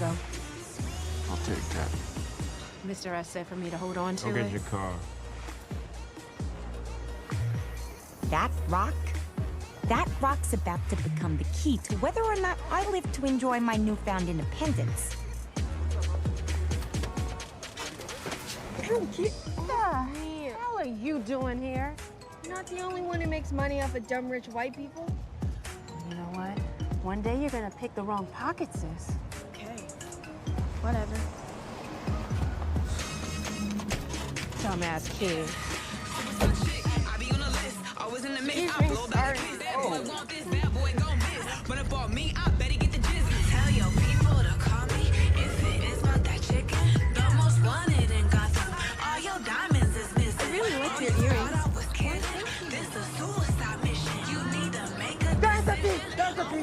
though. I'll take that. Mr. S said for me to hold on to Go it. get your car. That rock? That rock's about to become the key to whether or not I live to enjoy my newfound independence. What the hell are you doing here? You're not the only one who makes money off of dumb rich white people. You know what? One day you're gonna pick the wrong pocket, sis. Okay. Whatever. Dumbass kid. I be on the list, always in the mix. Excuse I me, blow back sorry. this. Bad boy want this, bad boy gon' miss. Run up on me, I better get the jizz. Tell your people to call me if it is not that chicken. The most wanted in Gotham. All your diamonds is missing. I really like your earrings. Thought I was kidding. This a suicide mission. You need to make a decision. That's a piece. That little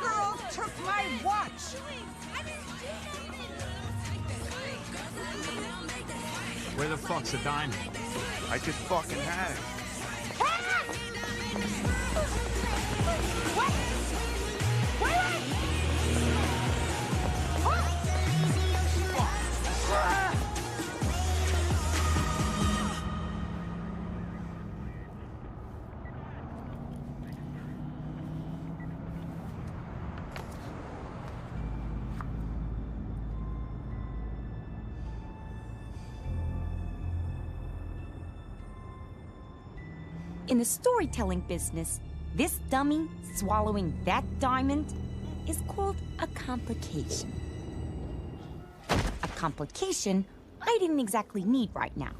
girl took my watch! Where the fuck's the diamond? I just fucking had it. In the storytelling business, this dummy swallowing that diamond is called a complication. A complication I didn't exactly need right now.